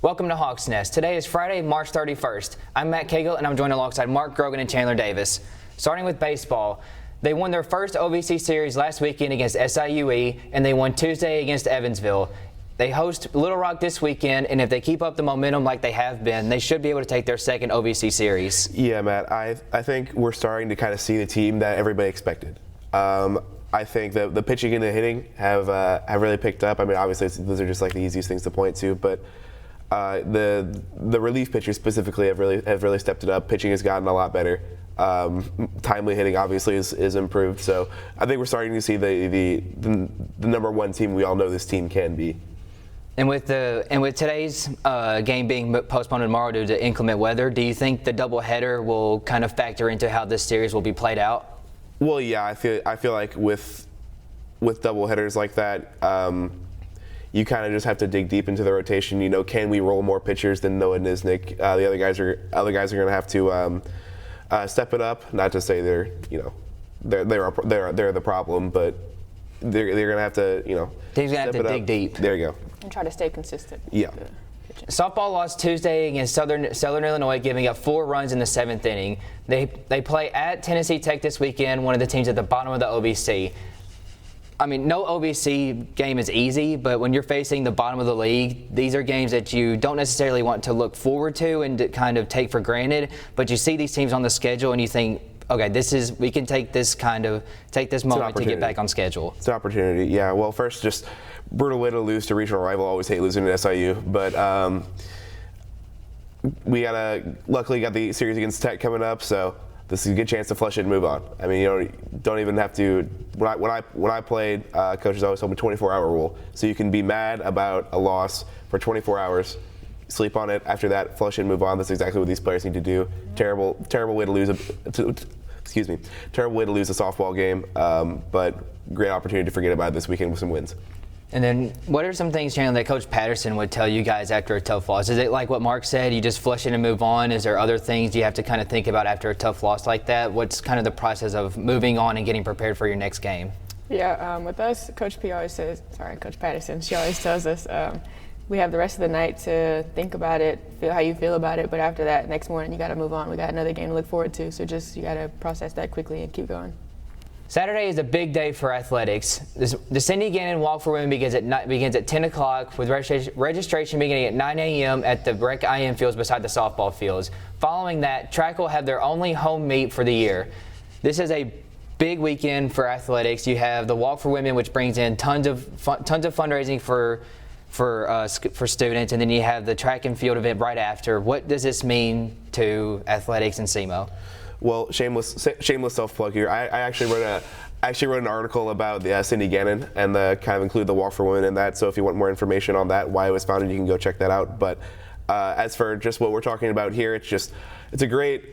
Welcome to Hawks Nest. Today is Friday, March 31st. I'm Matt Cagle, and I'm joined alongside Mark Grogan and Chandler Davis. Starting with baseball, they won their first OVC series last weekend against SIUE, and they won Tuesday against Evansville. They host Little Rock this weekend, and if they keep up the momentum like they have been, they should be able to take their second OVC series. Yeah, Matt, I think we're starting to kind of see the team that everybody expected. I think that the pitching and the hitting have really picked up. I mean, obviously, those are just like the easiest things to point to, but the relief pitchers specifically have really stepped it up. Pitching has gotten a lot better. Timely hitting obviously is improved. So I think we're starting to see the number one team we all know this team can be. And with today's game being postponed tomorrow due to inclement weather, do you think the doubleheader will kind of factor into how this series will be played out? Well, yeah, I feel like with doubleheaders like that, you kind of just have to dig deep into the rotation. You know, can we roll more pitchers than Noah Niznik? The other guys are going to have to step it up. Not to say they're the problem, but they're going to have to team's going to have to dig deep. There you go. And try to stay consistent. Yeah. Softball lost Tuesday against Southern Illinois, giving up 4 runs in the 7th inning. They play at Tennessee Tech this weekend, one of the teams at the bottom of the OVC. I mean, no OVC game is easy, but when you're facing the bottom of the league, these are games that you don't necessarily want to look forward to and to kind of take for granted. But you see these teams on the schedule and you think, okay, we can take this moment to get back on schedule. It's an opportunity, yeah. Well, first, just brutal way to lose to regional rival. Always hate losing to SIU, but we luckily got the series against Tech coming up, so this is a good chance to flush it and move on. I mean, you don't even have to. When I played, coaches always told me 24-hour rule, so you can be mad about a loss for 24 hours. Sleep on it. After that, flush it and move on. That's exactly what these players need to do. Terrible way to lose terrible way to lose a softball game, but great opportunity to forget about it this weekend with some wins. And then what are some things, Chandler, that Coach Patterson would tell you guys after a tough loss? Is it like what Mark said, you just flush it and move on? Is there other things you have to kind of think about after a tough loss like that? What's kind of the process of moving on and getting prepared for your next game? Yeah, with us, Coach Patterson, she always tells us we have the rest of the night to think about it, feel how you feel about it, but after that, next morning, you got to move on. We got another game to look forward to, so you got to process that quickly and keep going. Saturday is a big day for athletics. The Cindy Gannon Walk for Women begins at 10 o'clock with registration beginning at 9 a.m. at the Rec IM fields beside the softball fields. Following that, track will have their only home meet for the year. This is a big weekend for athletics. You have the Walk for Women, which brings in tons of fundraising for students, and then you have the track and field event right after. What does this mean to athletics and SEMO? Well, shameless self-plug here. I actually wrote an article about the Cindy Gannon and kind of include the Walk for Women in that. So if you want more information on that, why it was founded, you can go check that out. But as for just what we're talking about here, it's a great.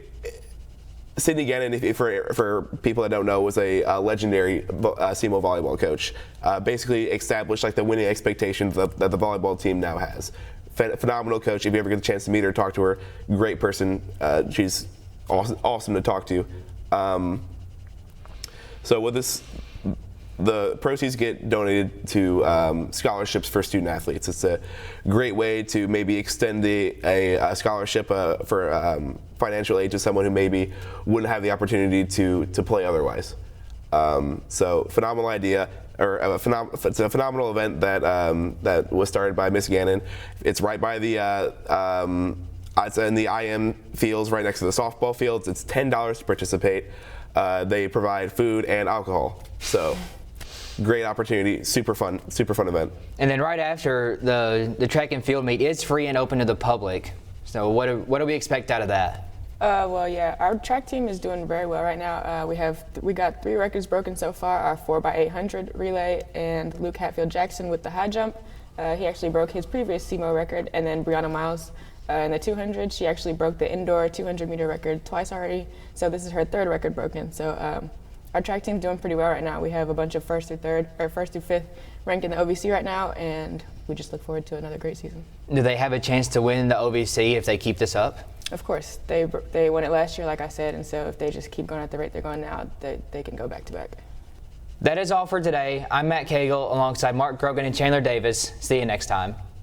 Cindy Gannon, for people that don't know, was a legendary SEMO volleyball coach. Basically established like the winning expectations that the volleyball team now has. Phenomenal coach. If you ever get the chance to meet her, talk to her. Great person. She's awesome to talk to. So with this, the proceeds get donated to scholarships for student athletes. It's a great way to maybe extend a scholarship for financial aid to someone who maybe wouldn't have the opportunity to play otherwise. So phenomenal idea, or it's a phenomenal event that was started by Miss Gannon. It's right by the it's in the IM fields right next to the softball fields. It's $10 to participate. They provide food and alcohol. So great opportunity, super fun event. And then right after the track and field meet is free and open to the public. So what do we expect out of that? Well, yeah, our track team is doing very well right now. We got 3 records broken so far: our 4x800 relay, and Luke Hatfield-Jackson with the high jump. He actually broke his previous SEMO record, and then Brianna Miles in the 200. She actually broke the indoor 200-meter record twice already. So this is her 3rd record broken. So our track team's doing pretty well right now. We have a bunch of 1st through 5th ranked in the OVC right now, and we just look forward to another great season. Do they have a chance to win the OVC if they keep this up? Of course. They won it last year, like I said, and so if they just keep going at the rate they're going now, they can go back to back. That is all for today. I'm Matt Cagle alongside Mark Grogan and Chandler Davis. See you next time.